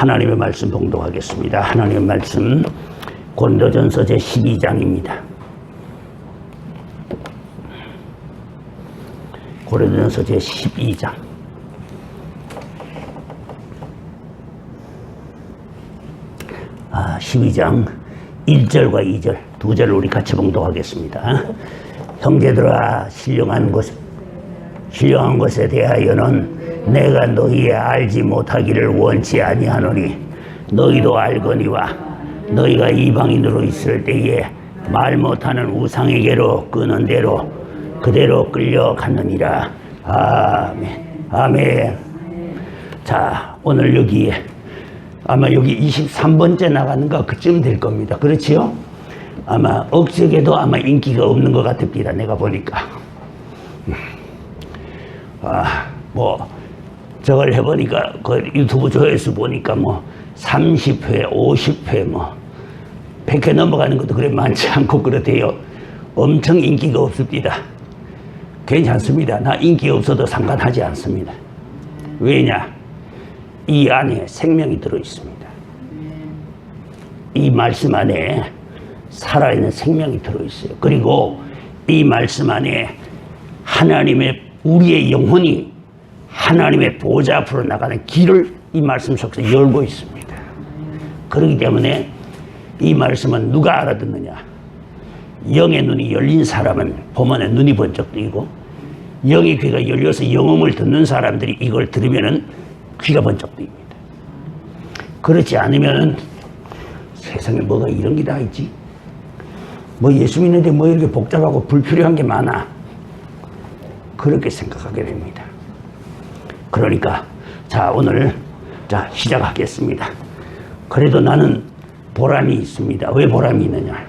하나님의 말씀 봉독하겠습니다. 하나님의 말씀 고린도전서 제12장입니다. 고린도전서 제12장 12장 1절과 2절 두 절을 우리 같이 봉독하겠습니다. 형제들아 신령한 것에 대하여는 내가 너희의 알지 못하기를 원치 아니하노니 너희도 알거니와 너희가 이방인으로 있을 때에 말 못하는 우상에게로 끄는 대로 그대로 끌려갔느니라. 아멘. 아멘. 자, 오늘 여기에 아마 여기 23번째 나가는가 그쯤 될 겁니다. 그렇지요? 아마 억색에도 아마 인기가 없는 것 같습니다. 내가 보니까. 저걸 해보니까 그 유튜브 조회수 보니까 30회, 50회 100회 넘어가는 것도 그래 많지 않고 그렇대요. 엄청 인기가 없습니다. 괜찮습니다. 나 인기 없어도 상관하지 않습니다. 왜냐? 이 안에 생명이 들어있습니다. 이 말씀 안에 살아있는 생명이 들어있어요. 그리고 이 말씀 안에 우리의 영혼이 하나님의 보좌 앞으로 나가는 길을 이 말씀 속에서 열고 있습니다. 그렇기 때문에 이 말씀은 누가 알아듣느냐? 영의 눈이 열린 사람은 보면에 눈이 번쩍 뜨이고, 영의 귀가 열려서 영음을 듣는 사람들이 이걸 들으면은 귀가 번쩍 뜨입니다. 그렇지 않으면은 세상에 뭐가 이런 게 다 있지? 예수 믿는데 이렇게 복잡하고 불필요한 게 많아. 그렇게 생각하게 됩니다. 그러니까 오늘 시작하겠습니다. 그래도 나는 보람이 있습니다. 왜 보람이 있느냐?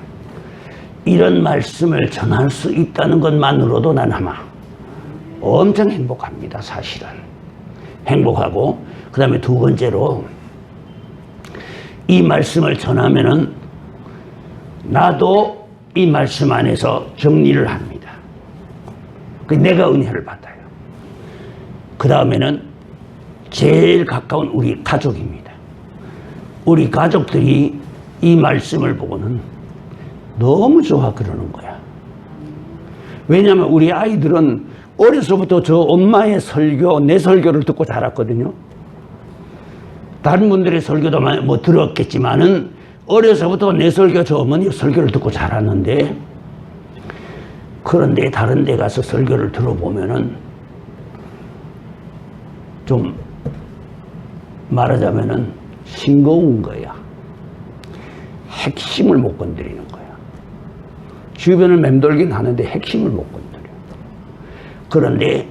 이런 말씀을 전할 수 있다는 것만으로도 난 아마 엄청 행복합니다. 사실은 행복하고, 그 다음에 두 번째로 이 말씀을 전하면은 나도 이 말씀 안에서 정리를 합니다. 내가 은혜를 받아요. 그 다음에는 제일 가까운 우리 가족입니다. 우리 가족들이 이 말씀을 보고는 너무 좋아 그러는 거야. 왜냐하면 우리 아이들은 어려서부터 저 엄마의 설교, 내 설교를 듣고 자랐거든요. 다른 분들의 설교도 들었겠지만은 어려서부터 내 설교, 저 어머니 설교를 듣고 자랐는데, 그런데 다른 데 가서 설교를 들어보면은 좀 말하자면은 싱거운 거야. 핵심을 못 건드리는 거야. 주변을 맴돌긴 하는데 핵심을 못 건드려. 그런데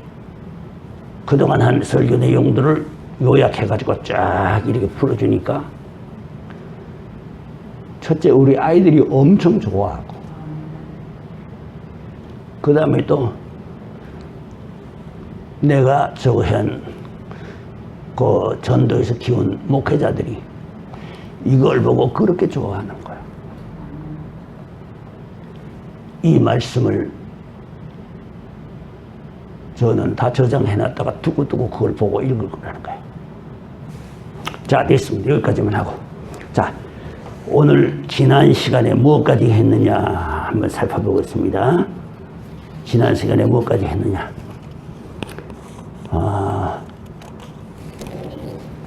그동안 한 설교 내용들을 요약해가지고 쫙 이렇게 풀어주니까 첫째 우리 아이들이 엄청 좋아하고, 그 다음에 또 내가 그 전도에서 키운 목회자들이 이걸 보고 그렇게 좋아하는 거야. 이 말씀을 저는 다 저장해놨다가 두고두고 그걸 보고 읽을 거라는 거예요. 자, 됐습니다. 여기까지만 하고. 자, 오늘 지난 시간에 무엇까지 했느냐 한번 살펴보겠습니다. 지난 시간에 무엇까지 했느냐?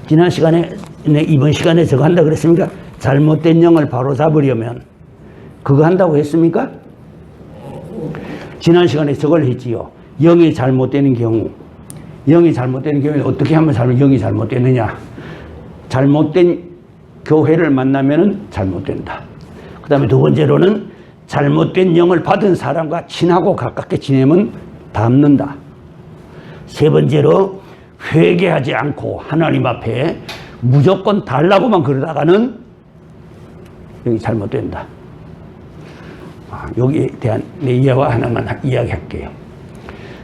지난 시간에, 이번 시간에 저거 한다 그랬습니까? 잘못된 영을 바로 잡으려면 그거 한다고 했습니까? 지난 시간에 저걸 했지요. 영이 잘못되는 경우에 어떻게 하면 영이 잘못되느냐? 잘못된 교회를 만나면은 잘못된다. 그 다음에 두 번째로는 잘못된 영을 받은 사람과 친하고 가깝게 지내면 닮는다. 세 번째로 회개하지 않고 하나님 앞에 무조건 달라고만 그러다가는 여기 잘못된다. 여기에 대한 내 이야기와 하나만 이야기할게요.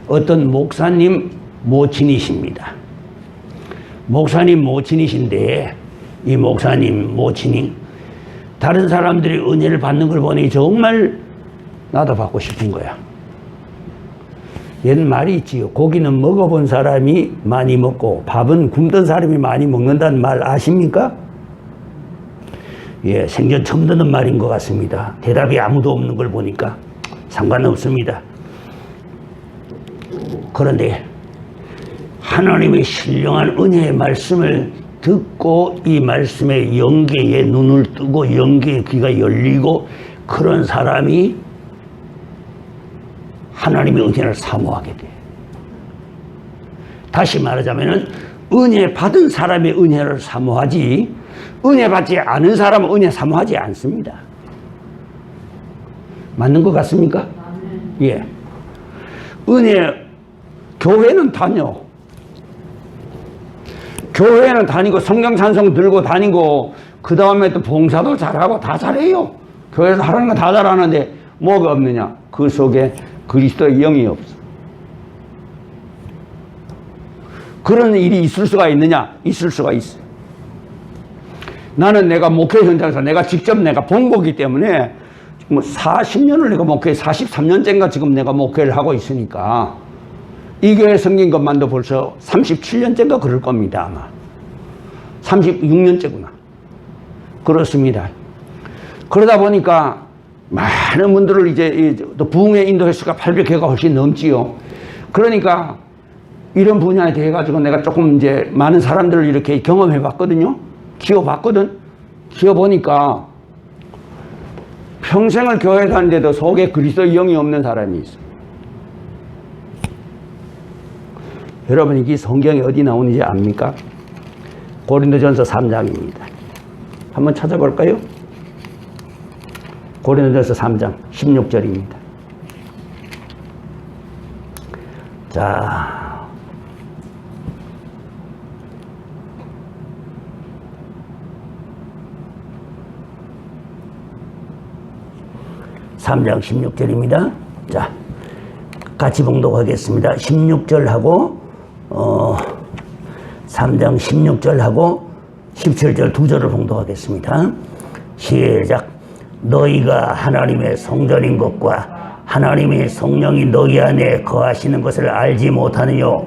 어떤 목사님 모친이십니다. 목사님 모친이신데 이 목사님 모친이 다른 사람들이 은혜를 받는 걸 보니 정말 나도 받고 싶은 거야. 옛 말이 있지요. 고기는 먹어본 사람이 많이 먹고 밥은 굶던 사람이 많이 먹는다는 말 아십니까? 예, 생전 처음 듣는 말인 것 같습니다. 대답이 아무도 없는 걸 보니까 상관없습니다. 그런데 하나님의 신령한 은혜의 말씀을 듣고 이 말씀의 영계에 눈을 뜨고 영계의 귀가 열리고 그런 사람이 하나님의 은혜를 사모하게 돼. 다시 말하자면 은혜 받은 사람의 은혜를 사모하지 은혜 받지 않은 사람은 은혜 사모하지 않습니다. 맞는 것 같습니까? 예. 은혜 교회는 다녀. 교회는 다니고 성경 찬송 들고 다니고 그 다음에 또 봉사도 잘하고 다 잘해요. 교회에서 하라는 거 다 잘하는데 뭐가 없느냐? 그 속에 그리스도의 영이 없어. 그런 일이 있을 수가 있느냐? 있을 수가 있어. 나는 내가 목회 현장에서 내가 직접 내가 본 거기 때문에 뭐 40년을 내가 목회 43년째인가 지금 내가 목회를 하고 있으니까 이 교회 생긴 것만도 벌써 37년째인가 그럴 겁니다. 아마 36년째구나. 그렇습니다. 그러다 보니까 많은 분들을 이제 또 부흥회 인도 횟수가 800회가 훨씬 넘지요. 그러니까 이런 분야에 대해 가지고 내가 조금 이제 많은 사람들을 이렇게 경험해 봤거든요. 키워봤거든. 키워보니까 평생을 교회 다니는데도 속에 그리스도의 영이 없는 사람이 있어. 여러분 이게 성경이 어디 나오는지 압니까? 고린도전서 3장입니다. 한번 찾아볼까요? 고린도전서 3장 16절입니다. 자, (3장) 16절입니다. 자, 같이 봉독하겠습니다. 16절하고 3장 16절하고 17절 두 절을 봉독하겠습니다. 시작. 너희가 하나님의 성전인 것과 하나님의 성령이 너희 안에 거하시는 것을 알지 못하느뇨.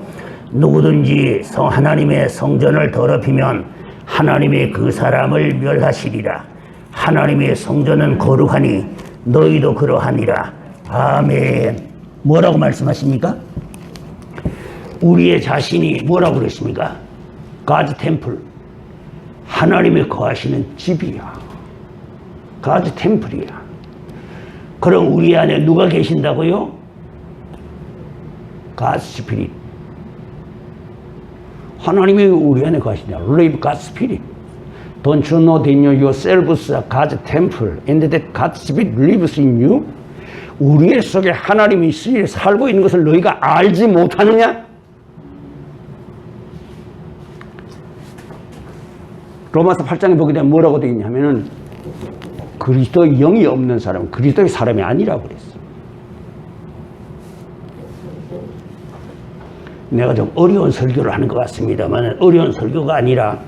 누구든지 하나님의 성전을 더럽히면 하나님의 그 사람을 멸하시리라. 하나님의 성전은 거룩하니 너희도 그러하니라. 아멘. 뭐라고 말씀하십니까? 우리의 자신이 뭐라고 그랬습니까? God's temple. 하나님의 거하시는 집이야. God's temple이야. 그럼 우리 안에 누가 계신다고요? God's Spirit. 하나님이 우리 안에 거하신다. Live God's Spirit. Don't you know that yourselves are God's temple and that God's Spirit lives in you? 우리의 속에 하나님이 살고 있는 것을 너희가 알지 못하느냐? 로마서 8장에 보게 되면 뭐라고 되어 있냐면은 그리스도의 영이 없는 사람은 그리스도의 사람이 아니라고 그랬어. 내가 좀 어려운 설교를 하는 것 같습니다만 어려운 설교가 아니라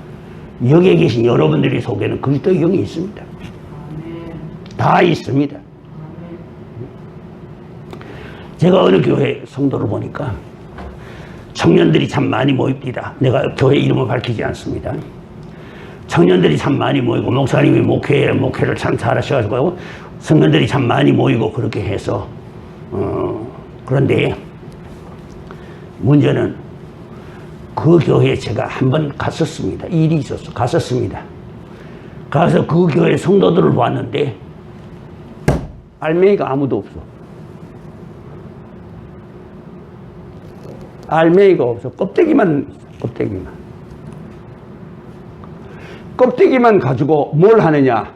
여기에 계신 여러분들이 속에는 그리스도의 영이 있습니다. 다 있습니다. 제가 어느 교회 성도를 보니까 청년들이 참 많이 모입니다. 내가 교회 이름을 밝히지 않습니다. 청년들이 참 많이 모이고 목사님이 목회를 참 잘하셔가지고 성년들이 참 많이 모이고 그렇게 해서 그런데 문제는 그 교회에 제가 한번 갔었습니다. 일이 있었어. 갔었습니다. 가서 그 교회 성도들을 봤는데 알맹이가 아무도 없어. 알맹이가 없어. 껍데기만 가지고 뭘 하느냐?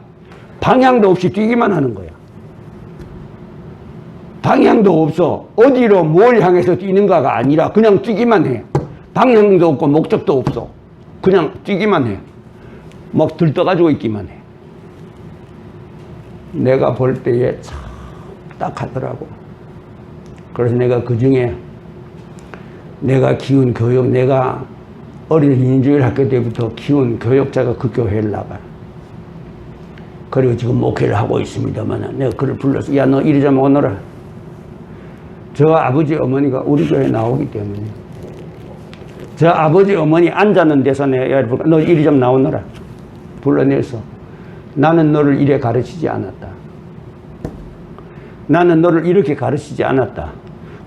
방향도 없이 뛰기만 하는 거야. 방향도 없어. 어디로 뭘 향해서 뛰는가가 아니라 그냥 뛰기만 해. 방향도 없고 목적도 없어. 그냥 뛰기만 해. 막 들떠가지고 있기만 해. 내가 볼 때에 참 딱하더라고. 그래서 내가 그 중에 내가 키운 교육, 내가 어린 인주일 학교 때부터 키운 교육자가 그 교회를 나가. 그리고 지금 목회를 하고 있습니다만 내가 그를 불러서 야, 너 이리 좀 오너라. 저 아버지 어머니가 우리 교회에 나오기 때문에. 저 아버지 어머니 앉았는 데서 내가 너 이리 좀 나오너라 불러내서 나는 너를 이래 가르치지 않았다. 나는 너를 이렇게 가르치지 않았다.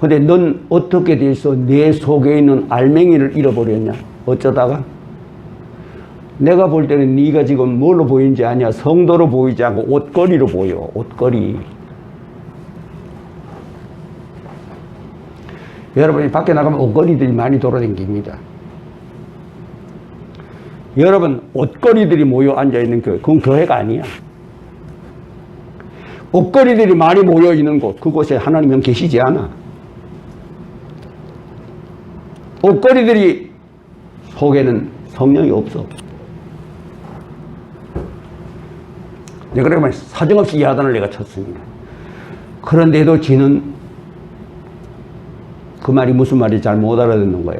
근데 넌 어떻게 돼서 내 속에 있는 알맹이를 잃어버렸냐? 어쩌다가? 내가 볼 때는 네가 지금 뭘로 보이는지 아냐? 성도로 보이지 않고 옷걸이로 보여. 옷걸이. 여러분이 밖에 나가면 옷걸이들이 많이 돌아다닙니다. 여러분 옷걸이들이 모여 앉아있는 교회, 그건 교회가 아니야. 옷걸이들이 많이 모여있는 곳, 그곳에 하나님은 계시지 않아. 옷걸이들이 속에는 성령이 없어. 내가 그러면 사정없이 야단을 내가 쳤습니다. 그런데도 지는 그 말이 무슨 말인지 잘 못 알아듣는 거야.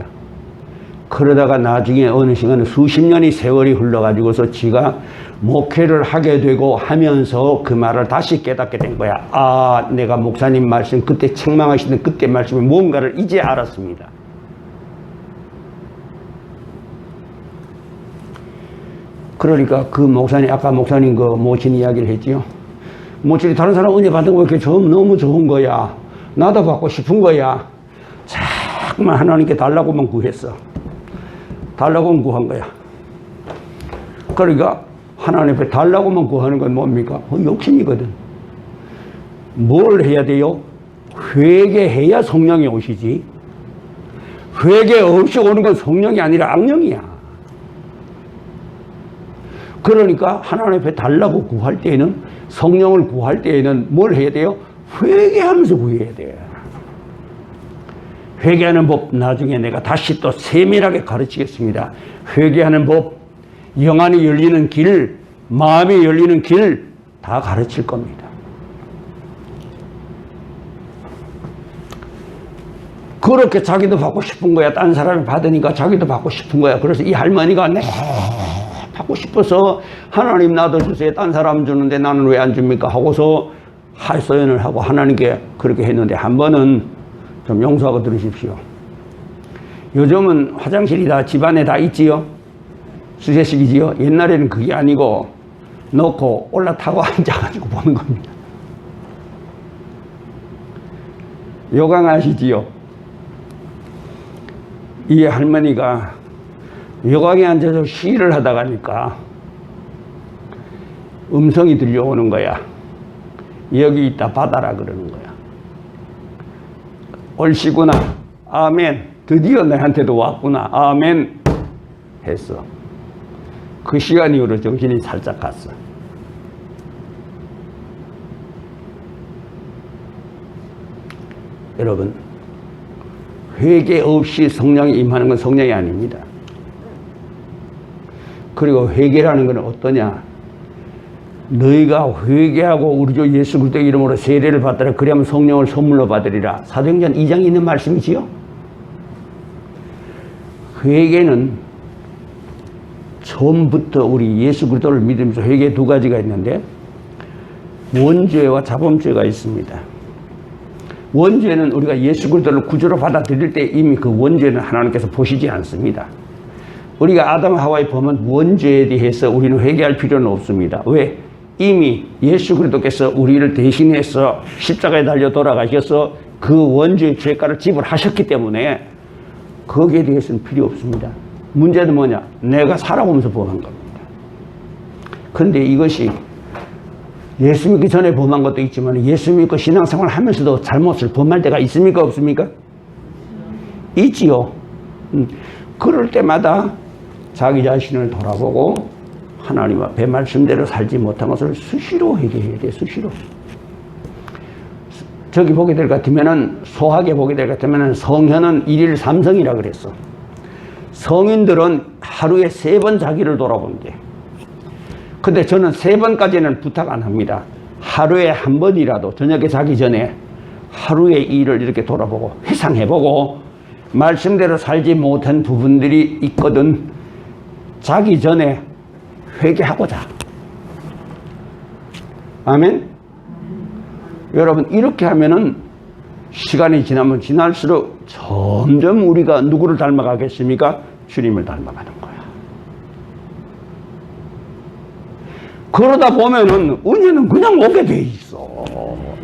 그러다가 나중에 어느 시간에 수십 년이 세월이 흘러가지고서 지가 목회를 하게 되고 하면서 그 말을 다시 깨닫게 된 거야. 아, 내가 목사님 말씀, 그때 책망하시는 그때 말씀에 뭔가를 이제 알았습니다. 그러니까 그 목사님, 아까 목사님 그 모친 이야기를 했지요. 모친이 다른 사람 은혜 받은 거 이렇게 너무 좋은 거야. 나도 받고 싶은 거야. 자꾸만 하나님께 달라고만 구했어. 달라고만 구한 거야. 그러니까 하나님 앞에 달라고만 구하는 건 뭡니까? 욕심이거든. 뭘 해야 돼요? 회개해야 성령이 오시지. 회개 없이 오는 건 성령이 아니라 악령이야. 그러니까 하나님 앞에 달라고 구할 때에는, 성령을 구할 때에는 뭘 해야 돼요? 회개하면서 구해야 돼. 회개하는 법 나중에 내가 다시 또 세밀하게 가르치겠습니다. 회개하는 법, 영안이 열리는 길, 마음이 열리는 길 다 가르칠 겁니다. 그렇게 자기도 받고 싶은 거야. 딴 사람이 받으니까 자기도 받고 싶은 거야. 그래서 이 할머니가 받고 싶어서 하나님 나도 주세요. 딴 사람 주는데 나는 왜 안 줍니까? 하고서 할소연을 하고 하나님께 그렇게 했는데 한 번은 좀 용서하고 들으십시오. 요즘은 화장실이 다 집안에 다 있지요. 수제식이지요. 옛날에는 그게 아니고 놓고 올라타고 앉아가지고 보는 겁니다. 요강 아시지요? 이 할머니가 요강에 앉아서 시를 하다 가니까 음성이 들려오는 거야. 여기 있다 받아라 그러는 거야. 옳시구나. 아멘. 드디어 내한테도 왔구나. 아멘. 했어. 그 시간 이후로 정신이 살짝 갔어. 여러분, 회개 없이 성령이 임하는 건 성령이 아닙니다. 그리고 회개라는 건 어떠냐? 너희가 회개하고 우리 주 예수 그리스도의 이름으로 세례를 받더라. 그리하면 성령을 선물로 받으리라. 사도행전 2장에 있는 말씀이지요. 회개는 처음부터 우리 예수 그리스도를 믿으면서 회개 두 가지가 있는데 원죄와 자범죄가 있습니다. 원죄는 우리가 예수 그리스도를 구주로 받아들일 때 이미 그 원죄는 하나님께서 보시지 않습니다. 우리가 아담 하와의 범한 원죄에 대해서 우리는 회개할 필요는 없습니다. 왜? 이미 예수 그리스도께서 우리를 대신해서 십자가에 달려 돌아가셔서 그 원죄의 죄가를 지불하셨기 때문에 거기에 대해서는 필요 없습니다. 문제는 뭐냐? 내가 살아오면서 범한 겁니다. 그런데 이것이 예수 믿기 전에 범한 것도 있지만 예수 믿고 신앙생활 하면서도 잘못을 범할 때가 있습니까? 없습니까? 있지요. 그럴 때마다 자기 자신을 돌아보고 하나님 앞에 말씀대로 살지 못한 것을 수시로 회개해야 돼. 수시로. 저기 보게 될 것 같으면은, 소하게 보게 될 것 같으면은 성현은 1일 3성이라 그랬어. 성인들은 하루에 3번 자기를 돌아본대. 근데 저는 3번까지는 부탁 안 합니다. 하루에 한 번이라도 저녁에 자기 전에 하루의 일을 이렇게 돌아보고 회상해보고 말씀대로 살지 못한 부분들이 있거든. 자기 전에 회개하고 자. 아멘? 여러분, 이렇게 하면은 시간이 지나면 지날수록 점점 우리가 누구를 닮아가겠습니까? 주님을 닮아가는 거야. 그러다 보면은 은혜는 그냥 오게 돼 있어.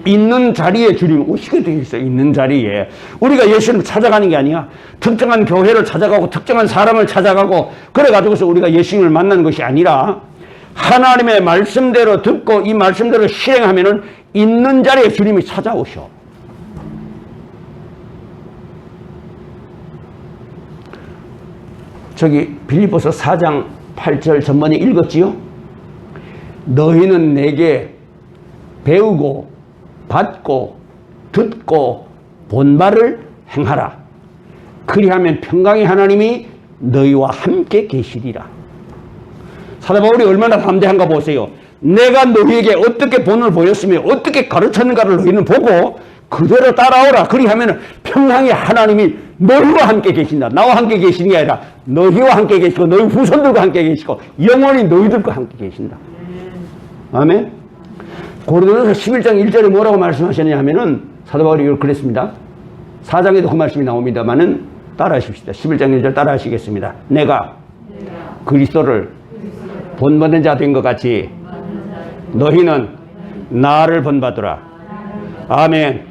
있는 자리에 주님 오시게 돼 있어. 있는 자리에. 우리가 예수님을 찾아가는 게 아니야. 특정한 교회를 찾아가고 특정한 사람을 찾아가고 그래가지고서 우리가 예수님을 만나는 것이 아니라 하나님의 말씀대로 듣고 이 말씀대로 실행하면은 있는 자리에 주님이 찾아오셔. 저기 빌립보서 4장 8절 전번에 읽었지요? 너희는 내게 배우고 받고 듣고 본 바를 행하라. 그리하면 평강의 하나님이 너희와 함께 계시리라. 사도 바울이 얼마나 담대한가 보세요. 내가 너희에게 어떻게 본을 보였으며 어떻게 가르쳤는가를 너희는 보고 그대로 따라오라. 그리하면 평강의 하나님이 너희와 함께 계신다. 나와 함께 계시는 게 아니라 너희와 함께 계시고 너희 후손들과 함께 계시고 영원히 너희들과 함께 계신다. 아멘. 고린도전서 11장 1절에 뭐라고 말씀하셨냐 하면은 사도 바울이 그랬습니다. 4장에도 그 말씀이 나옵니다만은 따라하십시다. 11장 1절 따라하시겠습니다. 내가 그리스도를 본받는 자 된 것 같이 너희는 나를 본받으라. 아멘.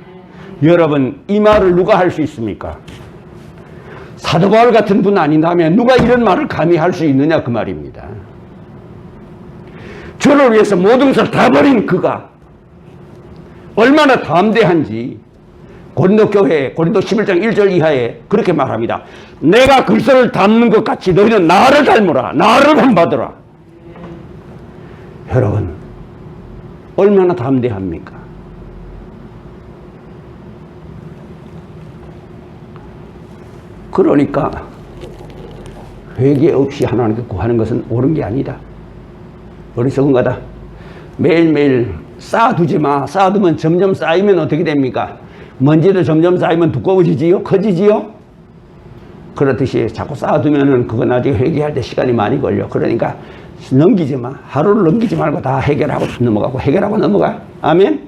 여러분, 이 말을 누가 할 수 있습니까? 사도 바울 같은 분 아닌다면 누가 이런 말을 감히 할 수 있느냐 그 말입니다. 저를 위해서 모든 것을 다 버린 그가 얼마나 담대한지 고린도 교회 고린도 11장 1절 이하에 그렇게 말합니다. 내가 그리스도를 닮는 것 같이 너희는 나를 닮으라. 나를 본받으라. 여러분, 얼마나 담대합니까? 그러니까 회개 없이 하나님께 구하는 것은 옳은 게 아니다. 어리석은 거다. 매일매일 쌓아두지 마. 쌓아두면 점점 쌓이면 어떻게 됩니까? 먼지도 점점 쌓이면 두꺼워지지요? 커지지요? 그렇듯이 자꾸 쌓아두면은 그거 나중에 회개할 때 시간이 많이 걸려. 그러니까 넘기지 마. 하루를 넘기지 말고 다 해결하고 넘어가고 해결하고 넘어가. 아멘?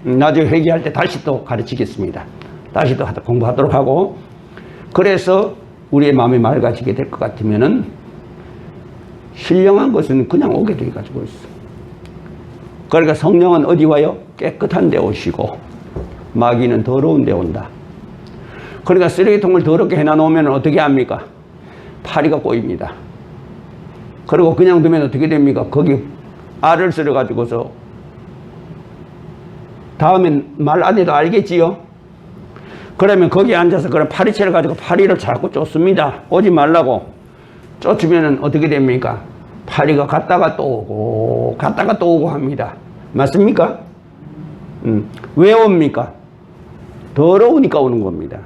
나중에 회개할 때 다시 또 가르치겠습니다. 다시 또 공부하도록 하고. 그래서 우리의 마음이 맑아지게 될 것 같으면은 신령한 것은 그냥 오게 돼 가지고 있어. 그러니까 성령은 어디 와요? 깨끗한 데 오시고 마귀는 더러운 데 온다. 그러니까 쓰레기통을 더럽게 해놔놓으면 어떻게 합니까? 파리가 꼬입니다. 그리고 그냥 두면 어떻게 됩니까? 거기 알을 쓸어 가지고서 다음엔 말 안 해도 알겠지요? 그러면 거기 앉아서 그런 파리채를 가지고 파리를 자꾸 쫓습니다. 오지 말라고. 쫓으면 어떻게 됩니까? 파리가 갔다가 또 오고 갔다가 또 오고 합니다. 맞습니까? 왜 옵니까? 더러우니까 오는 겁니다.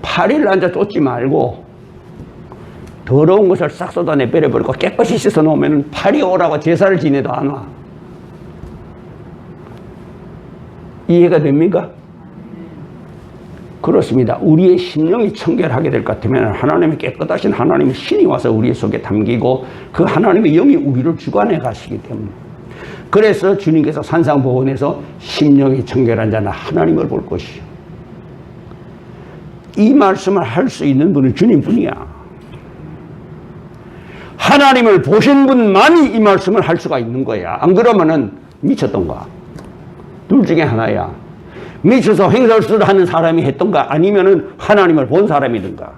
파리를 앉아 쫓지 말고 더러운 것을 싹 쏟아내 버려버리고 깨끗이 씻어 놓으면 파리 오라고 제사를 지내도 안 와. 이해가 됩니까? 그렇습니다. 우리의 심령이 청결하게 될 것 같으면 하나님의 깨끗하신 하나님의 신이 와서 우리 속에 담기고 그 하나님의 영이 우리를 주관해 가시기 때문에 그래서 주님께서 산상보훈에서 심령이 청결한 자는 하나님을 볼 것이요. 이 말씀을 할 수 있는 분은 주님뿐이야. 하나님을 보신 분만이 이 말씀을 할 수가 있는 거야. 안 그러면은 미쳤던가. 둘 중에 하나야. 미쳐서 횡설수설 하는 사람이 했던가 아니면은 하나님을 본 사람이든가.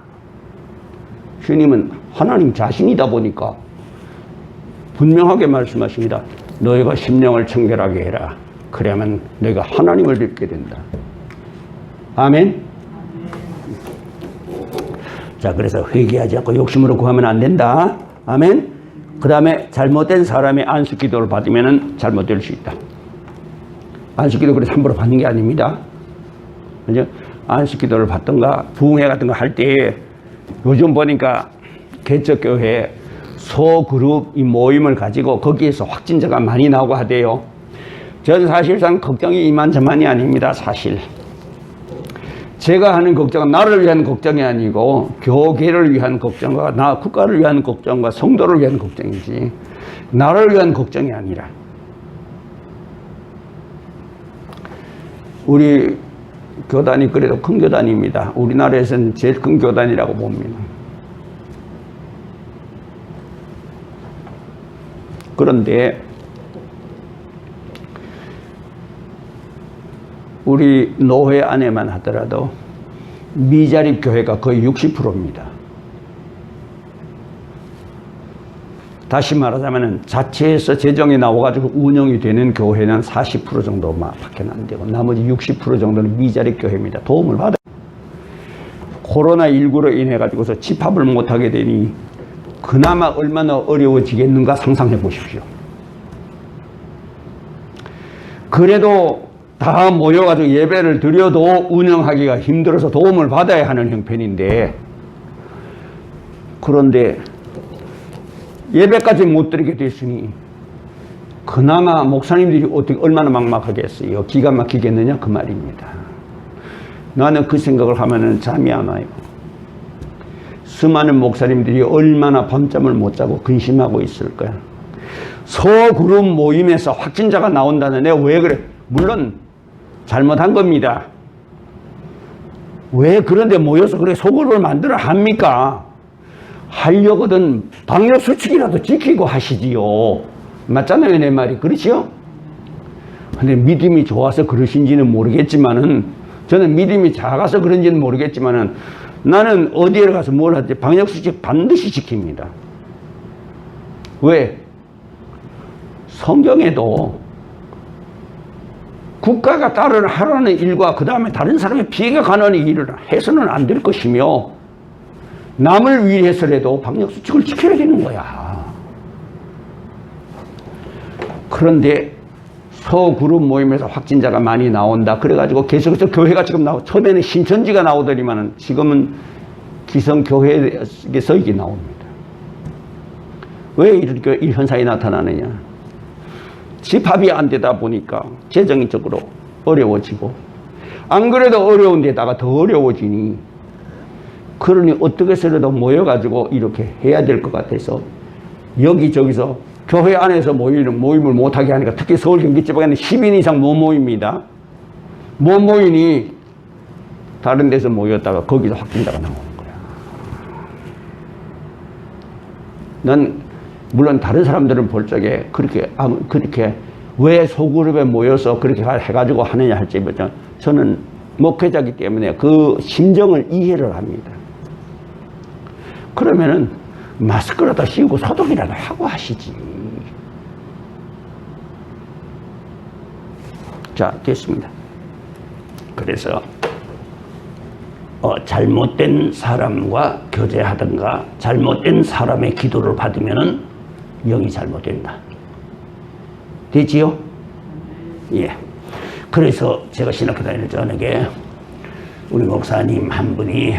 주님은 하나님 자신이다 보니까 분명하게 말씀하십니다. 너희가 심령을 청결하게 해라. 그러면 너희가 하나님을 뵙게 된다. 아멘. 자, 그래서 회개하지 않고 욕심으로 구하면 안 된다. 아멘. 그 다음에 잘못된 사람의 안수기도를 받으면 잘못될 수 있다. 안식기도 그래서 함부로 받는 게 아닙니다. 그죠? 안식기도를 받던가 부흥회 같은 거 할 때 요즘 보니까 개척교회 소그룹 이 모임을 가지고 거기에서 확진자가 많이 나오고 하대요. 저는 사실상 걱정이 이만저만이 아닙니다. 사실 제가 하는 걱정은 나를 위한 걱정이 아니고 교계를 위한 걱정과 나 국가를 위한 걱정과 성도를 위한 걱정이지 나를 위한 걱정이 아니라 우리 교단이 그래도 큰 교단입니다. 우리나라에서는 제일 큰 교단이라고 봅니다. 그런데 우리 노회 안에만 하더라도 미자립 교회가 거의 60%입니다. 다시 말하자면 자체에서 재정이 나와가지고 운영이 되는 교회는 40% 정도밖에 안 되고 나머지 60% 정도는 미자립 교회입니다. 도움을 받아요. 코로나19로 인해 가지고서 집합을 못하게 되니 그나마 얼마나 어려워지겠는가 상상해 보십시오. 그래도 다 모여가지고 예배를 드려도 운영하기가 힘들어서 도움을 받아야 하는 형편인데, 그런데 예배까지 못 드리게 됐으니 그나마 목사님들이 어떻게 얼마나 막막하겠어요. 기가 막히겠느냐 그 말입니다. 나는 그 생각을 하면은 잠이 안 와요. 수많은 목사님들이 얼마나 밤잠을 못 자고 근심하고 있을 거야. 소그룹 모임에서 확진자가 나온다는데 왜 그래? 물론 잘못한 겁니다. 왜 그런데 모여서 그래 소그룹을 만들어 합니까? 하려거든 방역수칙이라도 지키고 하시지요. 맞잖아요, 내 말이. 그렇지요? 근데 믿음이 좋아서 그러신지는 모르겠지만은, 저는 믿음이 작아서 그런지는 모르겠지만은, 나는 어디에 가서 뭘 하지? 방역수칙 반드시 지킵니다. 왜? 성경에도 국가가 따르는 하라는 일과 그 다음에 다른 사람의 피해가 가는 일을 해서는 안 될 것이며, 남을 위해서라도 방역수칙을 지켜야 되는 거야. 그런데 소그룹 모임에서 확진자가 많이 나온다. 그래가지고 계속해서 교회가 지금 처음에는 신천지가 나오더니만은 지금은 기성교회에서 이게 나옵니다. 왜 이렇게 이 현상이 나타나느냐? 집합이 안 되다 보니까 재정적으로 어려워지고, 안 그래도 어려운 데다가 더 어려워지니, 그러니 어떻게 해서라도 모여가지고 이렇게 해야 될 것 같아서 여기저기서 교회 안에서 모임을 못하게 하니까, 특히 서울 경기 지방에는 10인 이상 못 모입니다. 못 모이니 다른 데서 모였다가 거기서 확진자가 나오는 거야. 난 물론 다른 사람들은 볼 적에 그렇게 왜 소그룹에 모여서 그렇게 해가지고 하느냐 할지, 저는 목회자이기 때문에 그 심정을 이해를 합니다. 그러면은 마스크라도 씌우고 소독이라도 하고 하시지. 자, 됐습니다. 그래서 잘못된 사람과 교제하든가 잘못된 사람의 기도를 받으면은 영이 잘못된다. 되지요? 예. 그래서 제가 신학교 다닐 저녁에 우리 목사님 한 분이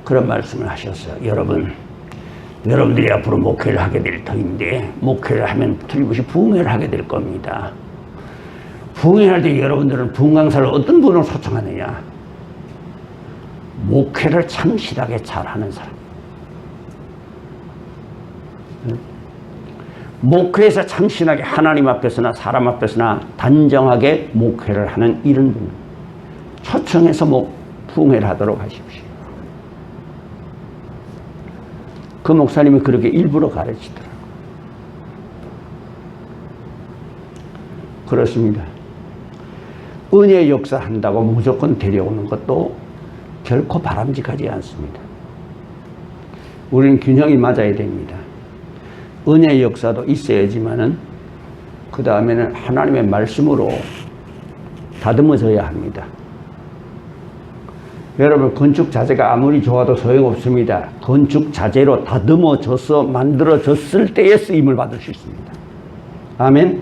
그런 말씀을 하셨어요. 여러분들이 앞으로 목회를 하게 될 터인데, 목회를 하면 틀림없이 부흥회를 하게 될 겁니다. 부흥회할 때 여러분들은 부흥강사를 어떤 분으로 초청하느냐? 목회를 참신하게 잘하는 사람. 목회에서 참신하게 하나님 앞에서나 사람 앞에서나 단정하게 목회를 하는 이런 분 초청해서 부흥회를 하도록 하십시오. 그 목사님이 그렇게 일부러 가르치더라고요. 그렇습니다. 은혜 역사한다고 무조건 데려오는 것도 결코 바람직하지 않습니다. 우리는 균형이 맞아야 됩니다. 은혜 역사도 있어야지만은 그 다음에는 하나님의 말씀으로 다듬어져야 합니다. 여러분, 건축 자재가 아무리 좋아도 소용없습니다. 건축 자재로 다듬어져서 만들어졌을 때에 쓰임을 받을 수 있습니다. 아멘.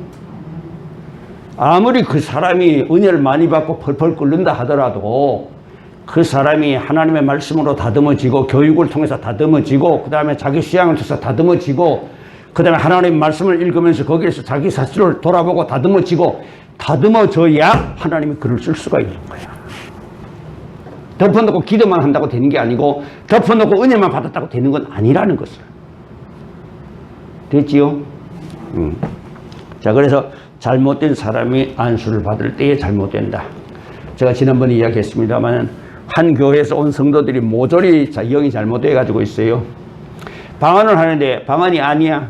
아무리 그 사람이 은혜를 많이 받고 펄펄 끓는다 하더라도 그 사람이 하나님의 말씀으로 다듬어지고 교육을 통해서 다듬어지고 그 다음에 자기 수양을 통해서 다듬어지고 그 다음에 하나님의 말씀을 읽으면서 거기에서 자기 사실을 돌아보고 다듬어져야 하나님이 글을 쓸 수가 있는 거야. 덮어놓고 기도만 한다고 되는 게 아니고 덮어놓고 은혜만 받았다고 되는 건 아니라는 것을. 됐지요? 자, 그래서 잘못된 사람이 안수를 받을 때에 잘못된다. 제가 지난번에 이야기했습니다만 한 교회에서 온 성도들이 모조리 영이 잘못돼 가지고 있어요. 방언을 하는데 방언이 아니야.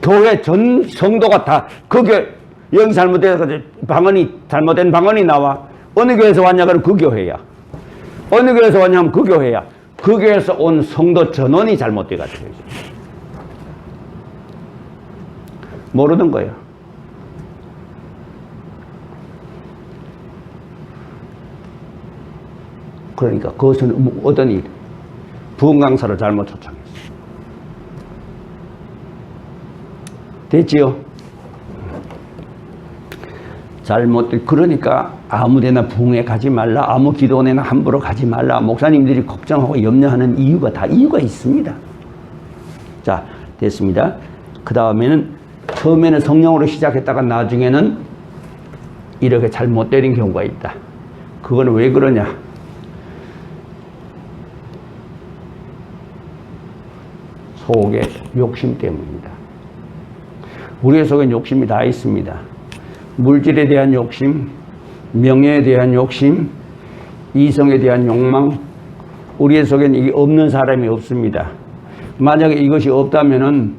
교회 전 성도가 다 그 교회 영이 잘못돼서 방언이 잘못된 방언이 나와. 어느 교회에서 왔냐 그러면 그 교회야. 어느 교회에서 왔냐면 그 교회야. 그 교회에서 온 성도 전원이 잘못돼 가지고 있어요. 모르는 거예요. 그러니까 그것은 어떤 일, 부흥 강사를 잘못 초청했어. 됐지요? 잘못, 그러니까 아무데나 부흥에 가지 말라, 아무 기도원에나 함부로 가지 말라. 목사님들이 걱정하고 염려하는 이유가 다 이유가 있습니다. 자, 됐습니다. 그 다음에는 처음에는 성령으로 시작했다가 나중에는 이렇게 잘못되는 경우가 있다. 그거는 왜 그러냐? 속에 욕심 때문입니다. 우리의 속엔 욕심이 다 있습니다. 물질에 대한 욕심, 명예에 대한 욕심, 이성에 대한 욕망. 우리의 속엔 이게 없는 사람이 없습니다. 만약에 이것이 없다면은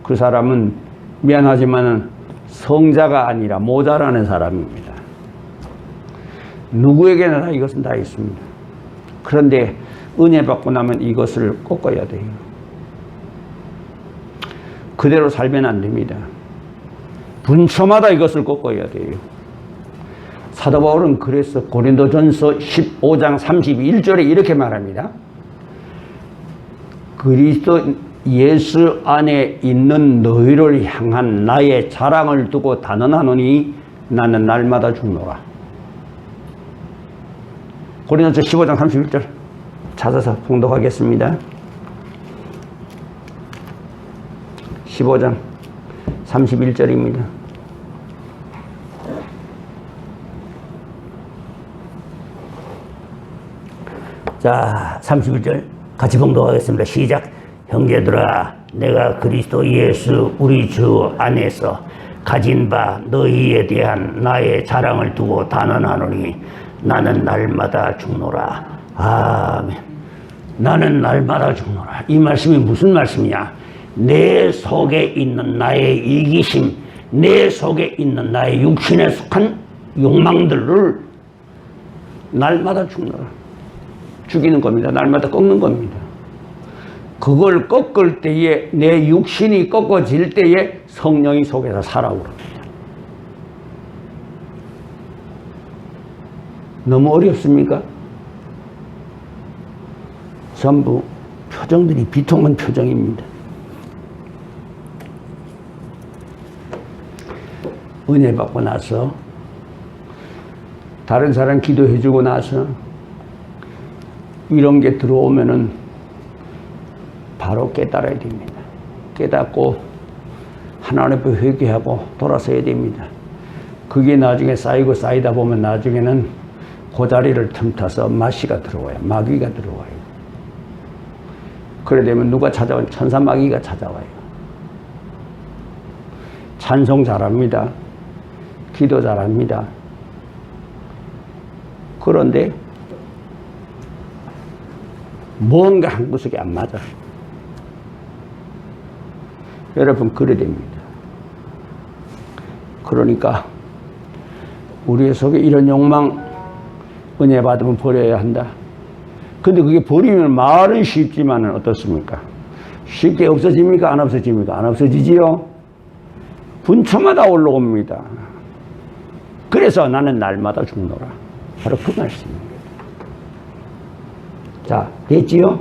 그 사람은 미안하지만은 성자가 아니라 모자라는 사람입니다. 누구에게나 다 이것은 다 있습니다. 그런데 은혜 받고 나면 이것을 꺾어야 돼요. 그대로 살면 안 됩니다. 분초마다 이것을 꺾어야 돼요. 사도 바울은 그래서 고린도전서 15장 31절에 이렇게 말합니다. 그리스도 예수 안에 있는 너희를 향한 나의 자랑을 두고 단언하노니 나는 날마다 죽노라. 고린도전서 15장 31절 찾아서 봉독하겠습니다. 15장 31절입니다. 자, 31절 같이 봉독하겠습니다. 시작. 형제들아, 내가 그리스도 예수 우리 주 안에서 가진 바 너희에 대한 나의 자랑을 두고 단언하노니 나는 날마다 죽노라. 아멘. 나는 날마다 죽노라. 이 말씀이 무슨 말씀이냐? 내 속에 있는 나의 이기심, 내 속에 있는 나의 육신에 속한 욕망들을 날마다 죽노라. 죽이는 겁니다. 날마다 꺾는 겁니다. 그걸 꺾을 때에, 내 육신이 꺾어질 때에 성령이 속에서 살아오릅니다. 너무 어렵습니까? 전부 표정들이 비통한 표정입니다. 은혜 받고 나서 다른 사람 기도해 주고 나서 이런 게 들어오면은 바로 깨달아야 됩니다. 깨닫고 하나님 앞에 회개하고 돌아서야 됩니다. 그게 나중에 쌓이고 쌓이다 보면 나중에는 그 자리를 틈타서 마귀가 들어와요. 마귀가 들어와요. 그래 되면 누가 찾아와요? 천사 마귀가 찾아와요. 찬송 잘합니다. 기도 잘합니다. 그런데 뭔가 한 구석이 안 맞아. 여러분, 그래 됩니다. 그러니까 우리의 속에 이런 욕망, 은혜 받으면 버려야 한다. 근데 그게 버리면 말은 쉽지만은 어떻습니까? 쉽게 없어집니까? 안 없어집니까? 안 없어지지요? 분초마다 올라옵니다. 그래서 나는 날마다 죽노라. 바로 그 말씀입니다. 자, 됐지요?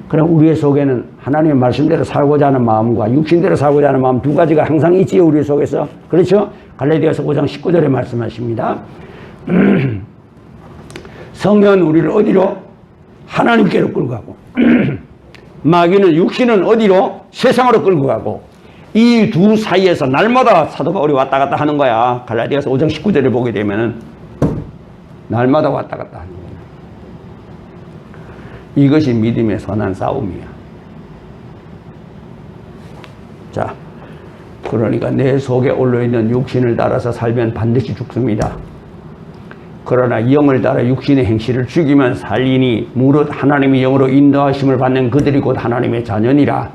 그럼 우리의 속에는 하나님의 말씀대로 살고자 하는 마음과 육신대로 살고자 하는 마음 두 가지가 항상 있지요, 우리 속에서. 그렇죠? 갈라디아서 5장 19절에 말씀하십니다. 성령은 우리를 어디로? 하나님께로 끌고 가고 마귀는, 육신은 어디로? 세상으로 끌고 가고, 이 두 사이에서 날마다 사도 바울이 왔다 갔다 하는 거야. 갈라디아서 5장 19절을 보게 되면은 날마다 왔다 갔다 하는 거야. 이것이 믿음의 선한 싸움이야. 자, 그러니까 내 속에 올려있는 육신을 따라서 살면 반드시 죽습니다. 그러나 영을 따라 육신의 행실을 죽이면 살리니 무릇 하나님의 영으로 인도하심을 받는 그들이 곧 하나님의 자녀니라.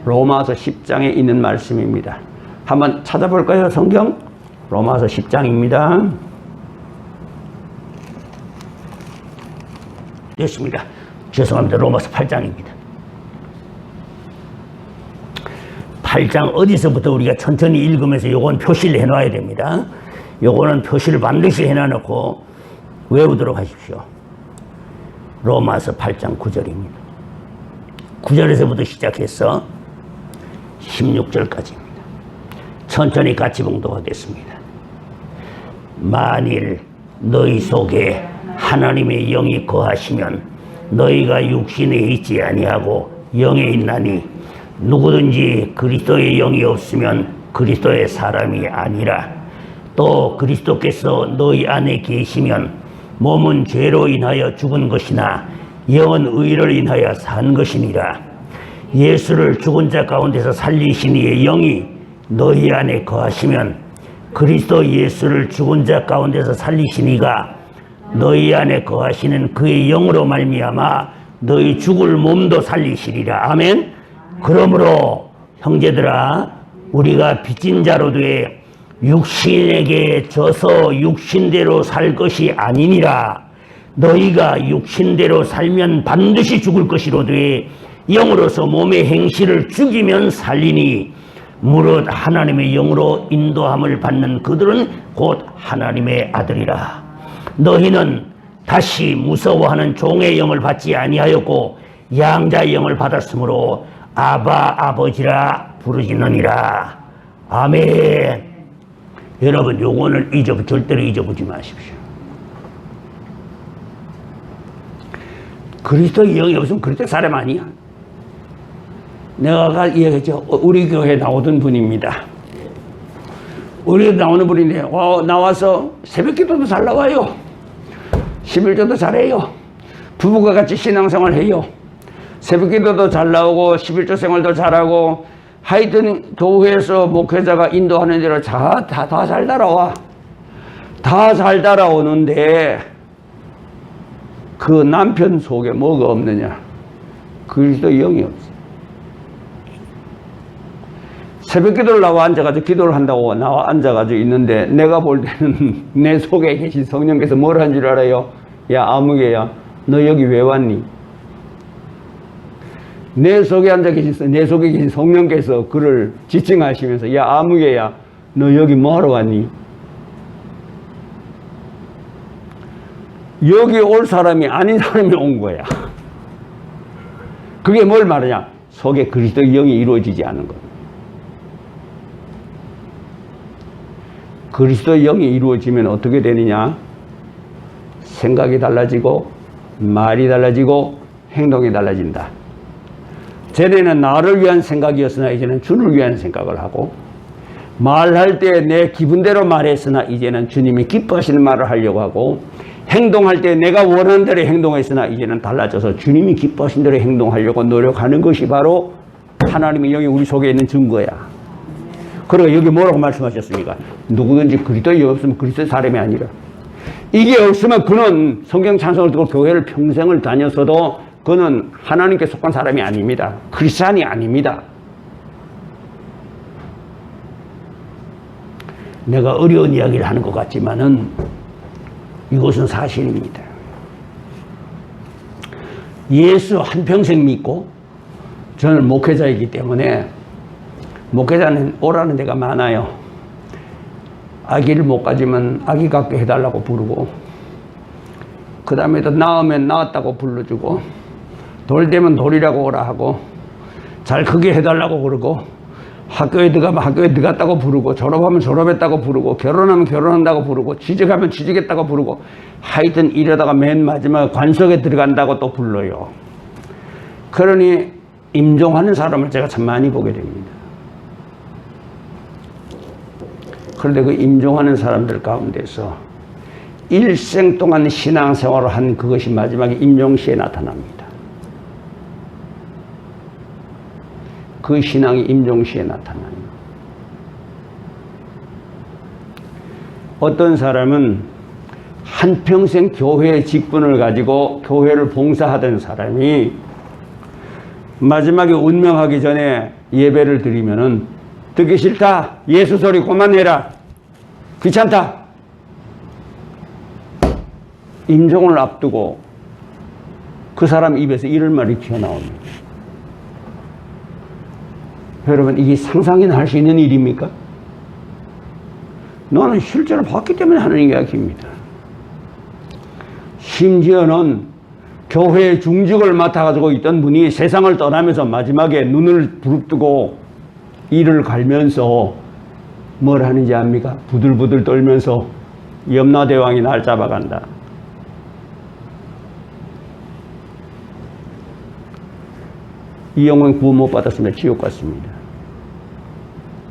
로마서 10장에 있는 말씀입니다. 한번 찾아볼까요? 성경? 로마서 10장입니다. 됐습니다. 죄송합니다. 로마서 8장입니다. 8장 어디서부터 우리가 천천히 읽으면서 요건 표시를 해놔야 됩니다. 요거는 표시를 반드시 해놔놓고 외우도록 하십시오. 로마서 8장 9절입니다. 9절에서부터 시작해서 16절까지입니다. 천천히 같이 봉독하겠습니다. 만일 너희 속에 하나님의 영이 거하시면 너희가 육신에 있지 아니하고 영에 있나니 누구든지 그리스도의 영이 없으면 그리스도의 사람이 아니라. 또 그리스도께서 너희 안에 계시면 몸은 죄로 인하여 죽은 것이나 영은 의를 인하여 산 것이니라. 예수를 죽은 자 가운데서 살리신 이의 영이 너희 안에 거하시면 그리스도 예수를 죽은 자 가운데서 살리신 이가 너희 안에 거하시는 그의 영으로 말미암아 너희 죽을 몸도 살리시리라. 아멘. 그러므로 형제들아, 우리가 빚진 자로 돼 육신에게 져서 육신대로 살 것이 아니니라. 너희가 육신대로 살면 반드시 죽을 것이로되 영으로서 몸의 행실을 죽이면 살리니 무릇 하나님의 영으로 인도함을 받는 그들은 곧 하나님의 아들이라. 너희는 다시 무서워하는 종의 영을 받지 아니하였고 양자의 영을 받았으므로 아바 아버지라 부르짖느니라. 아멘. 여러분, 요거는 절대로 잊어보지 마십시오. 그리스도의 영이 없으면 그리스도 사람 아니야. 내가 아까 이야기했죠. 우리 교회에 나오던 분입니다. 우리 교회 나오는 분인데 나와서 새벽기도도 잘 나와요. 11조도 잘해요. 부부가 같이 신앙생활 해요. 새벽기도도 잘 나오고 11조 생활도 잘하고 하여튼 교회에서 목회자가 인도하는 대로 다 잘 따라와. 다 잘 따라오는데 그 남편 속에 뭐가 없느냐? 그리스도 영이 없어. 새벽기도를 나와 앉아가지고 기도를 한다고 나와 앉아가지고 있는데 내가 볼 때는 내 속에 계신 성령께서 뭘 한 줄 알아요? 야 아무개야, 너 여기 왜 왔니? 내 속에 앉아 계신 내 속에 계신 성령께서 그를 지칭하시면서 야 아무개야, 너 여기 뭐하러 왔니? 여기 올 사람이 아닌 사람이 온 거야. 그게 뭘 말하냐? 속에 그리스도의 영이 이루어지지 않은 것. 그리스도의 영이 이루어지면 어떻게 되느냐? 생각이 달라지고 말이 달라지고 행동이 달라진다. 전에는 나를 위한 생각이었으나 이제는 주를 위한 생각을 하고, 말할 때 내 기분대로 말했으나 이제는 주님이 기뻐하시는 말을 하려고 하고, 행동할 때 내가 원하는 대로 행동했으나 이제는 달라져서 주님이 기뻐하신 대로 행동하려고 노력하는 것이 바로 하나님의 영이 우리 속에 있는 증거야. 그리고 여기 뭐라고 말씀하셨습니까? 누구든지 그리스도의 영이 없으면 그리스도의 사람이 아니라. 이게 없으면 그는 성경 찬송을 듣고 교회를 평생을 다녔어도 그는 하나님께 속한 사람이 아닙니다. 크리스찬이 아닙니다. 내가 어려운 이야기를 하는 것 같지만은 이것은 사실입니다. 예수 한평생 믿고, 저는 목회자이기 때문에 목회자는 오라는 데가 많아요. 아기를 못 가지면 아기 갖게 해달라고 부르고, 그 다음에 또 낳으면 낳았다고 불러주고, 돌 되면 돌이라고 오라 하고, 잘 크게 해달라고 그러고, 학교에 들어가면 학교에 들어갔다고 부르고, 졸업하면 졸업했다고 부르고, 결혼하면 결혼한다고 부르고, 취직하면 취직했다고 부르고, 하여튼 이러다가 맨 마지막에 관석에 들어간다고 또 불러요. 그러니 임종하는 사람을 제가 참 많이 보게 됩니다. 그런데 그 임종하는 사람들 가운데서 일생 동안 신앙생활을 한 그것이 마지막에 임종시에 나타납니다. 그 신앙이 임종시에 나타나요. 어떤 사람은 한평생 교회의 직분을 가지고 교회를 봉사하던 사람이 마지막에 운명하기 전에 예배를 드리면은 듣기 싫다. 예수 소리 그만해라. 귀찮다. 임종을 앞두고 그 사람 입에서 이런 말이 튀어나옵니다. 여러분, 이게 상상이나 할 수 있는 일입니까? 너는 실제로 봤기 때문에 하는 이야기입니다. 심지어는 교회의 중직을 맡아가지고 있던 분이 세상을 떠나면서 마지막에 눈을 부릅뜨고 이를 갈면서 뭘 하는지 압니까? 부들부들 떨면서 염라대왕이 날 잡아간다. 이 영혼 구원 못 받았으면 지옥 갔습니다.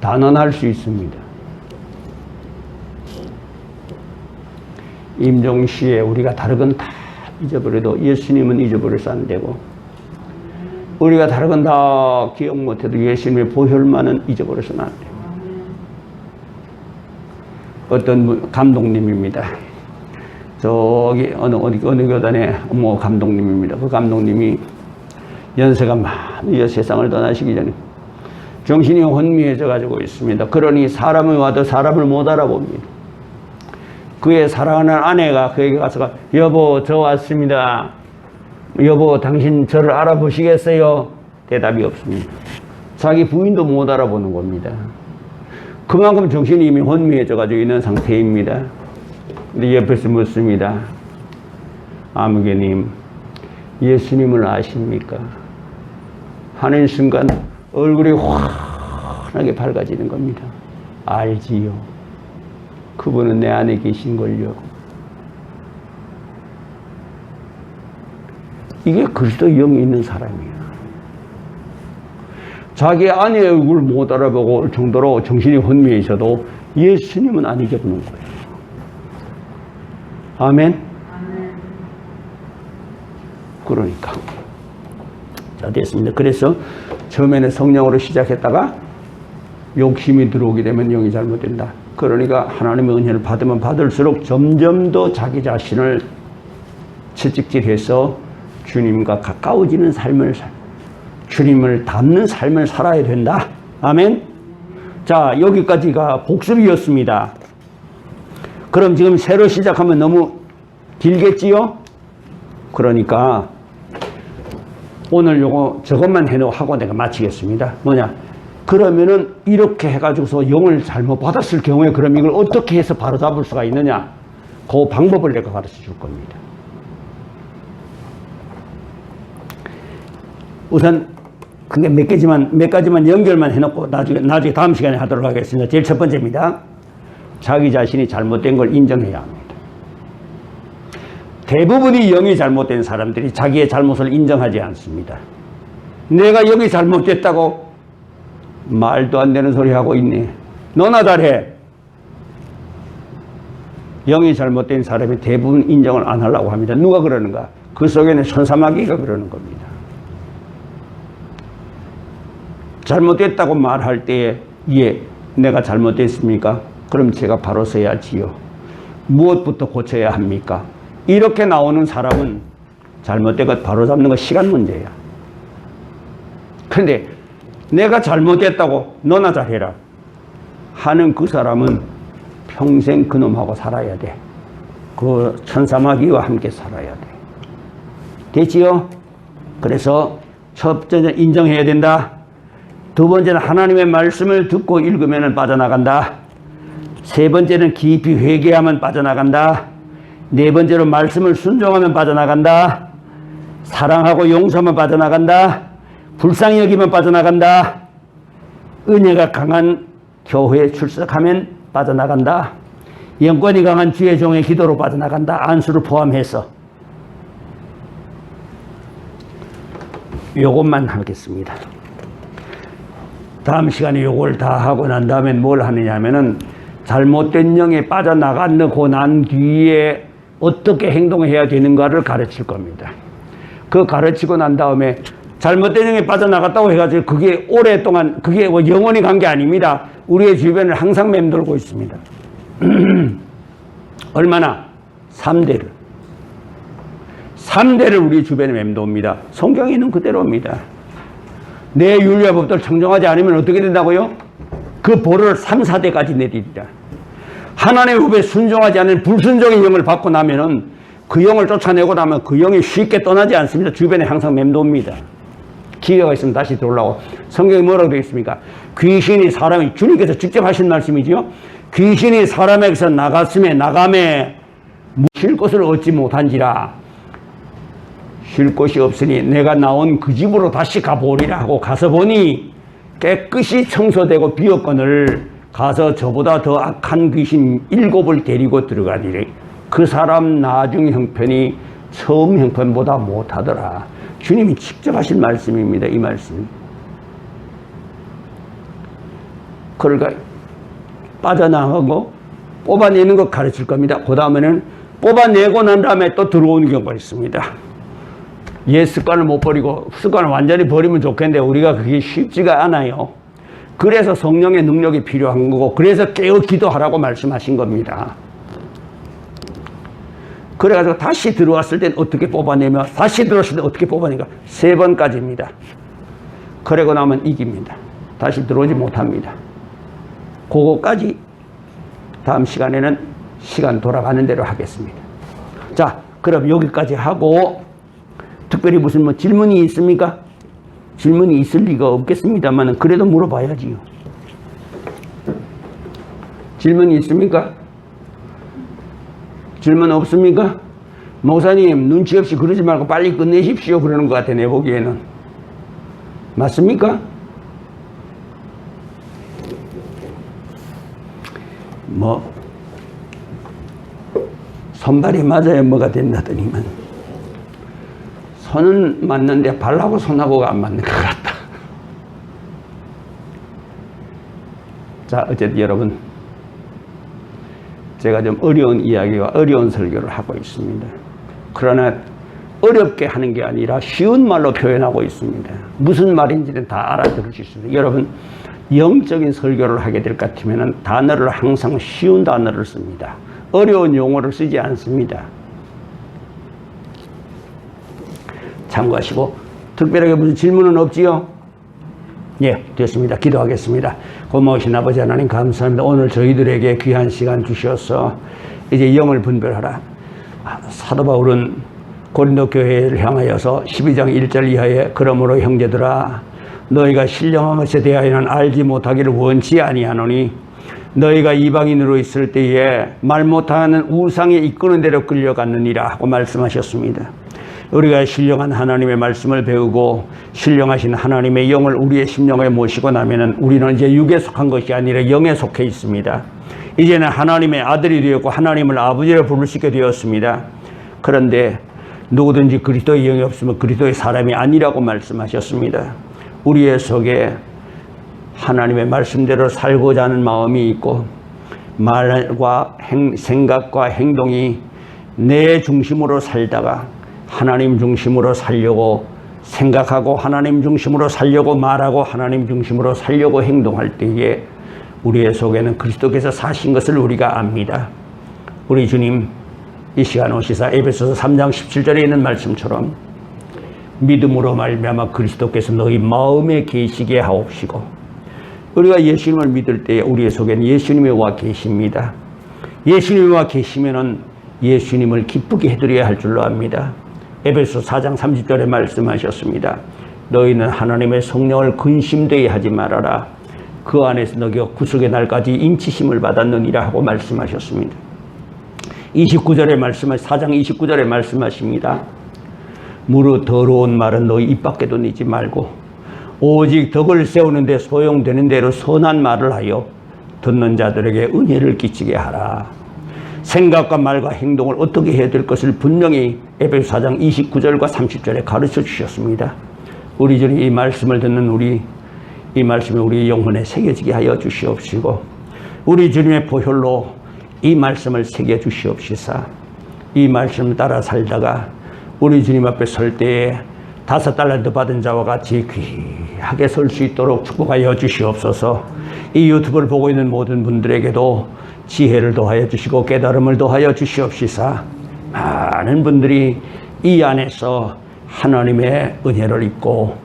단언할 수 있습니다. 임종시에 우리가 다르건 다 잊어버려도 예수님은 잊어버려서 안 되고, 우리가 다르건 다 기억 못해도 예수님의 보혈만은 잊어버려서는 안 돼요. 어떤 분, 감독님입니다. 저기 어느 교단의 감독님입니다. 그 감독님이 연세가 많이 세상을 떠나시기 전에 정신이 혼미해져 가지고 있습니다. 그러니 사람이 와도 사람을 못 알아봅니다. 그의 사랑하는 아내가 그에게 가서 여보, 저 왔습니다. 여보, 당신 저를 알아보시겠어요? 대답이 없습니다. 자기 부인도 못 알아보는 겁니다. 그만큼 정신이 이미 혼미해져 가지고 있는 상태입니다. 근데 옆에서 묻습니다. 아무개님, 예수님을 아십니까? 하는 순간 얼굴이 환하게 밝아지는 겁니다. 알지요. 그분은 내 안에 계신걸요. 이게 그리스도 영이 있는 사람이에요. 자기 아내의 얼굴을 못 알아보고 정도로 정신이 혼미해져도 예수님은 안 잊어보는 거예요. 아멘? 그러니까. 자, 됐습니다. 그래서 처음에는 성령으로 시작했다가 욕심이 들어오게 되면 영이 잘못된다. 그러니까 하나님의 은혜를 받으면 받을수록 점점 더 자기 자신을 채찍질해서 주님과 가까워지는 삶을, 주님을 닮는 삶을 살아야 된다. 아멘? 자, 여기까지가 복습이었습니다. 그럼 지금 새로 시작하면 너무 길겠지요? 그러니까 오늘 저것만 해놓고 내가 마치겠습니다. 뭐냐? 그러면은 이렇게 해가지고서 영을 잘못 받았을 경우에 그럼 이걸 어떻게 해서 바로 잡을 수가 있느냐? 그 방법을 내가 가르쳐 줄 겁니다. 우선 그게 몇 가지만 연결만 해놓고 나중에 다음 시간에 하도록 하겠습니다. 제일 첫 번째입니다. 자기 자신이 잘못된 걸 인정해야 합니다. 대부분이 영이 잘못된 사람들이 자기의 잘못을 인정하지 않습니다. 내가 영이 잘못됐다고 말도 안 되는 소리 하고 있네. 너나 잘해. 영이 잘못된 사람이 대부분 인정을 안 하려고 합니다. 누가 그러는가? 그 속에는 천사마귀가 그러는 겁니다. 잘못됐다고 말할 때에 예, 내가 잘못됐습니까? 그럼 제가 바로 서야지요. 무엇부터 고쳐야 합니까? 이렇게 나오는 사람은 잘못된 것 바로 잡는 건 시간 문제야. 그런데 내가 잘못됐다고 너나 잘해라 하는 그 사람은 평생 그놈하고 살아야 돼. 그 천사마귀와 함께 살아야 돼. 됐지요? 그래서 첫 번째는 인정해야 된다. 두 번째는 하나님의 말씀을 듣고 읽으면 빠져나간다. 세 번째는 깊이 회개하면 빠져나간다. 네 번째로 말씀을 순종하면 빠져나간다. 사랑하고 용서하면 빠져나간다. 불쌍히 여기면 빠져나간다. 은혜가 강한 교회에 출석하면 빠져나간다. 영권이 강한 주의 종의 기도로 빠져나간다. 안수를 포함해서. 요것만 하겠습니다. 다음 시간에 요걸 다 하고 난 다음에 뭘 하느냐 하면은 잘못된 영에 빠져나가고 난 뒤에 어떻게 행동해야 되는가를 가르칠 겁니다. 그 가르치고 난 다음에 잘못된 영에 빠져나갔다고 해가지고 그게 오랫동안 그게 영원히 간 게 아닙니다. 우리의 주변을 항상 맴돌고 있습니다. 얼마나? 3대를. 3대를 우리 주변에 맴돕니다. 성경에 있는 그대로입니다. 내 윤리와 법도를 청정하지 않으면 어떻게 된다고요? 그 벌을 3, 4대까지 내리리라. 하나님의 법에 순종하지 않은 불순종의 영을 받고 나면은 그 영을 쫓아내고 나면 그 영이 쉽게 떠나지 않습니다. 주변에 항상 맴돕니다. 기회가 있으면 다시 들어오려고. 성경에 뭐라고 되어 있습니까? 귀신이 사람이, 주님께서 직접 하신 말씀이지요. 귀신이 사람에게서 나감에 쉴 곳을 얻지 못한지라. 쉴 곳이 없으니 내가 나온 그 집으로 다시 가보리라 하고 가서 보니 깨끗이 청소되고 비었거늘 가서 저보다 더 악한 귀신 7을 데리고 들어가니래. 그 사람 나중 형편이 처음 형편보다 못하더라. 주님이 직접 하신 말씀입니다. 이 말씀. 그러니까 빠져나가고 뽑아내는 것 가르칠 겁니다. 그 다음에는 뽑아내고 난 다음에 또 들어오는 경우가 있습니다. 옛 습관을 못 버리고 습관을 완전히 버리면 좋겠는데 우리가 그게 쉽지가 않아요. 그래서 성령의 능력이 필요한 거고 그래서 깨어 기도하라고 말씀하신 겁니다. 그래가지고 다시 들어왔을 땐 어떻게 뽑아내며 다시 들어왔을 땐 어떻게 뽑아내니까 3번까지입니다. 그러고 나면 이깁니다. 다시 들어오지 못합니다. 그거까지 다음 시간에는 시간 돌아가는 대로 하겠습니다. 자, 그럼 여기까지 하고 특별히 무슨 뭐 질문이 있습니까? 질문이 있을 리가 없겠습니다만 그래도 물어봐야지요. 질문이 있습니까? 질문 없습니까? 목사님 눈치 없이 그러지 말고 빨리 끝내십시오 그러는 것 같아 내 보기에는. 맞습니까? 뭐 손발이 맞아야 뭐가 된다더니만 손은 맞는데 발하고 손하고가 안 맞는 것 같다. 자, 어쨌든 여러분 제가 좀 어려운 이야기와 어려운 설교를 하고 있습니다. 그러나 어렵게 하는 게 아니라 쉬운 말로 표현하고 있습니다. 무슨 말인지는 다 알아들을 수 있습니다. 여러분 영적인 설교를 하게 될 것 같으면 단어를 항상 쉬운 단어를 씁니다. 어려운 용어를 쓰지 않습니다. 참고하시고 특별하게 무슨 질문은 없지요? 예, 됐습니다. 기도하겠습니다. 고마우신 아버지 하나님 감사합니다. 오늘 저희들에게 귀한 시간 주셔서 이제 영을 분별하라. 사도 바울은 고린도 교회를 향하여서 12장 1절 이하에 그러므로 형제들아 너희가 신령한 것에 대하여는 알지 못하기를 원치 아니하노니 너희가 이방인으로 있을 때에 말 못하는 우상에 이끄는 대로 끌려갔느니라 하고 말씀하셨습니다. 우리가 신령한 하나님의 말씀을 배우고 신령하신 하나님의 영을 우리의 심령에 모시고 나면은 우리는 이제 육에 속한 것이 아니라 영에 속해 있습니다. 이제는 하나님의 아들이 되었고 하나님을 아버지로 부를 수 있게 되었습니다. 그런데 누구든지 그리스도의 영이 없으면 그리스도의 사람이 아니라고 말씀하셨습니다. 우리의 속에 하나님의 말씀대로 살고자 하는 마음이 있고 말과 생각과 행동이 내 중심으로 살다가 하나님 중심으로 살려고 생각하고 하나님 중심으로 살려고 말하고 하나님 중심으로 살려고 행동할 때에 우리의 속에는 그리스도께서 사신 것을 우리가 압니다. 우리 주님 이 시간 오시사 에베소서 3장 17절에 있는 말씀처럼 믿음으로 말미암아 그리스도께서 너희 마음에 계시게 하옵시고 우리가 예수님을 믿을 때 우리의 속에는 예수님이 와 계십니다. 예수님이 와 계시면은 예수님을 기쁘게 해드려야 할 줄로 압니다. 에베소 4장 30절에 말씀하셨습니다. 너희는 하나님의 성령을 근심되게 하지 말아라. 그 안에서 너희가 구속의 날까지 인치심을 받았느니라 하고 말씀하셨습니다. 29절에 4장 29절에 말씀하십니다. 무릇 더러운 말은 너희 입 밖에도 내지 말고 오직 덕을 세우는 데 소용되는 대로 선한 말을 하여 듣는 자들에게 은혜를 끼치게 하라. 생각과 말과 행동을 어떻게 해야 될 것을 분명히 에베소 4장 29절과 30절에 가르쳐 주셨습니다. 우리 주님 이 말씀을 듣는 이 말씀이 우리 영혼에 새겨지게 하여 주시옵시고 우리 주님의 보혈로 이 말씀을 새겨 주시옵시사 이 말씀을 따라 살다가 우리 주님 앞에 설 때에 5달란트 받은 자와 같이 귀하게 설 수 있도록 축복하여 주시옵소서. 이 유튜브를 보고 있는 모든 분들에게도 지혜를 더하여 주시고 깨달음을 더하여 주시옵시사. 많은 분들이 이 안에서 하나님의 은혜를 입고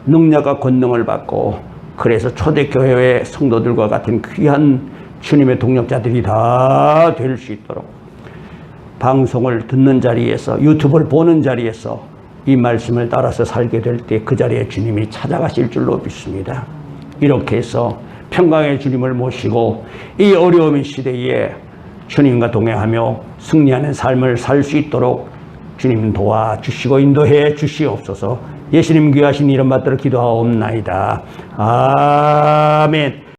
능력과 권능을 받고 그래서 초대교회의 성도들과 같은 귀한 주님의 동력자들이 다 될 수 있도록 방송을 듣는 자리에서 유튜브를 보는 자리에서 이 말씀을 따라서 살게 될 때 그 자리에 주님이 찾아가실 줄로 믿습니다. 이렇게 해서 평강의 주님을 모시고 이 어려움의 시대에 주님과 동행하며 승리하는 삶을 살 수 있도록 주님 도와주시고 인도해 주시옵소서. 예수님 귀하신 이름 받들어 기도하옵나이다. 아멘.